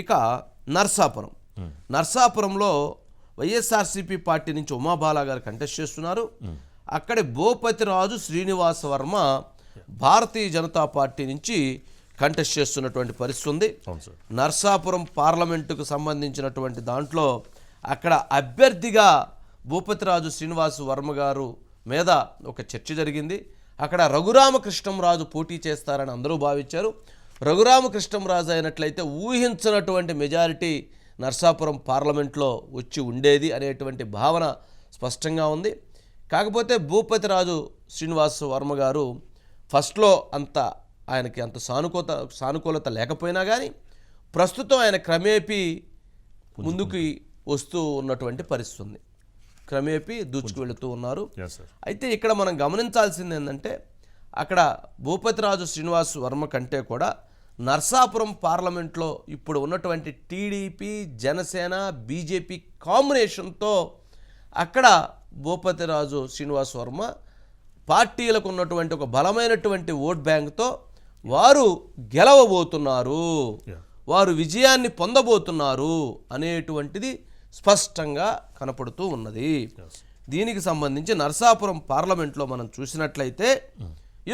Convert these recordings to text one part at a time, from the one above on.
ఇక నర్సాపురంలో వైఎస్ఆర్సీపీ పార్టీ నుంచి ఉమాబాల గారు కంటెస్ట్ చేస్తున్నారు. అక్కడే భూపతిరాజు శ్రీనివాస వర్మ భారతీయ జనతా పార్టీ నుంచి కంటెస్ట్ చేస్తున్నటువంటి పరిస్థితి ఉంది. నర్సాపురం పార్లమెంటుకు సంబంధించినటువంటి దాంట్లో అక్కడ అభ్యర్థిగా భూపతిరాజు శ్రీనివాస వర్మ గారు మీద ఒక చర్చ జరిగింది. అక్కడ రఘురామకృష్ణంరాజు పోటీ చేస్తారని అందరూ భావించారు. రఘురామకృష్ణంరాజు అయినట్లయితే ఊహించినటువంటి మెజారిటీ నర్సాపురం పార్లమెంట్లో వచ్చి ఉండేది అనేటువంటి భావన స్పష్టంగా ఉంది. కాకపోతే భూపతిరాజు శ్రీనివాస వర్మ గారు ఫస్ట్లో ఆయనకి అంత సానుకూలత లేకపోయినా కానీ ప్రస్తుతం ఆయన క్రమేపీ ముందుకు వస్తూ ఉన్నటువంటి పరిస్థితి ఉంది. క్రమేపీ దూచుకు వెళుతూ ఉన్నారు. అయితే ఇక్కడ మనం గమనించాల్సింది ఏంటంటే అక్కడ భూపతిరాజు శ్రీనివాస్ వర్మ కంటే కూడా నర్సాపురం పార్లమెంట్లో ఇప్పుడు ఉన్నటువంటి టీడీపీ జనసేన బీజేపీ కాంబినేషన్తో అక్కడ భూపతిరాజు శ్రీనివాస్ వర్మ పార్టీలకు ఉన్నటువంటి ఒక బలమైనటువంటి ఓట్ బ్యాంక్తో వారు గెలవబోతున్నారు, వారు విజయాన్ని పొందబోతున్నారు అనేటువంటిది స్పష్టంగా కనపడుతూ ఉన్నది. దీనికి సంబంధించి నర్సాపురం పార్లమెంట్లో మనం చూసినట్లయితే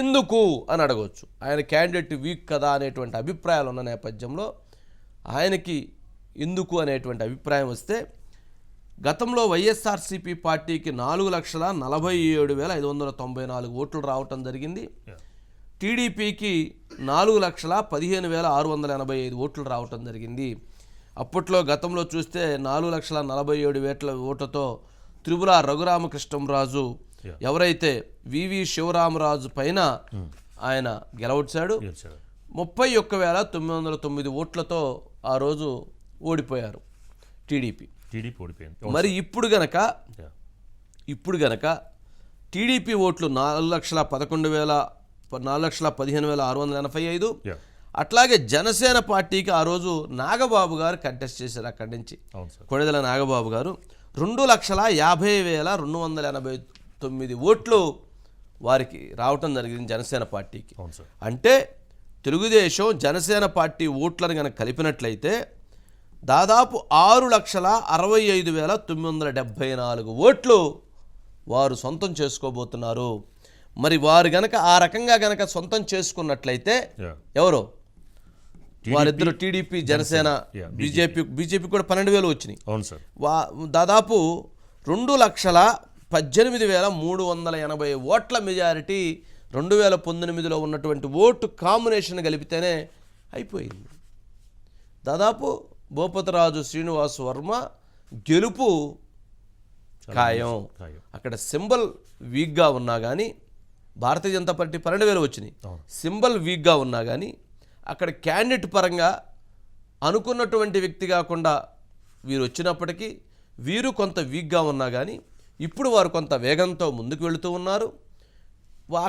ఎందుకు అని అడగవచ్చు. ఆయన క్యాండిడేట్ వీక్ కదా అనేటువంటి అభిప్రాయాలు ఉన్న నేపథ్యంలో ఆయనకి ఎందుకు అనేటువంటి అభిప్రాయం వస్తే గతంలో వైఎస్ఆర్సీపీ పార్టీకి 4,47,594 ఓట్లు రావటం జరిగింది. టీడీపీకి 4,15,685 ఓట్లు రావటం జరిగింది. అప్పట్లో గతంలో చూస్తే 4,47,000 ఓట్లతో త్రిపుర రఘురామకృష్ణంరాజు ఎవరైతే వివి శివరామరాజు పైన ఆయన గెలవచ్చాడు. 31,909 ఓట్లతో ఆ రోజు ఓడిపోయారు టీడీపీ ఓడిపోయింది. మరి ఇప్పుడు గనక టీడీపీ ఓట్లు 4,15,685 అట్లాగే జనసేన పార్టీకి ఆ రోజు నాగబాబు గారు కంటెస్ట్ చేశారు. అక్కడి నుంచి కొణిదెల నాగబాబు గారు 2,50,289 ఓట్లు వారికి రావటం జరిగింది జనసేన పార్టీకి. అంటే తెలుగుదేశం జనసేన పార్టీ ఓట్లను కనుక కలిపినట్లయితే దాదాపు 6,65,974 ఓట్లు వారు సొంతం చేసుకోబోతున్నారు. మరి వారు గనక ఆ రకంగా గనక సొంతం చేసుకున్నట్లయితే ఎవరో వారిద్దరు టీడీపీ జనసేన బీజేపీ కూడా 12,000 వచ్చినాయి. దాదాపు 2,18,380 ఓట్ల మెజారిటీ 2019లో ఉన్నటువంటి ఓటు కాంబినేషన్ కలిపితేనే అయిపోయింది. దాదాపు భూపతిరాజు శ్రీనివాస్ వర్మ గెలుపు ఖాయం. అక్కడ సింబల్ వీక్గా ఉన్నా కానీ భారతీయ జనతా పార్టీ 12,000 వచ్చినాయి. సింబల్ వీక్గా ఉన్నా కానీ అక్కడ క్యాండిడేట్ పరంగా అనుకున్నటువంటి వ్యక్తి కాకుండా వీరు వచ్చినప్పటికీ వీరు కొంత వీక్గా ఉన్నా కానీ ఇప్పుడు వారు కొంత వేగంతో ముందుకు వెళుతూ ఉన్నారు.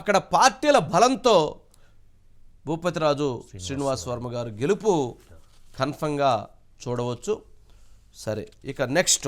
అక్కడ పార్టీల బలంతో భూపతిరాజు శ్రీనివాస్ వర్మ గారు గెలుపు కన్ఫర్మ్గా చూడవచ్చు. సరే, ఇక నెక్స్ట్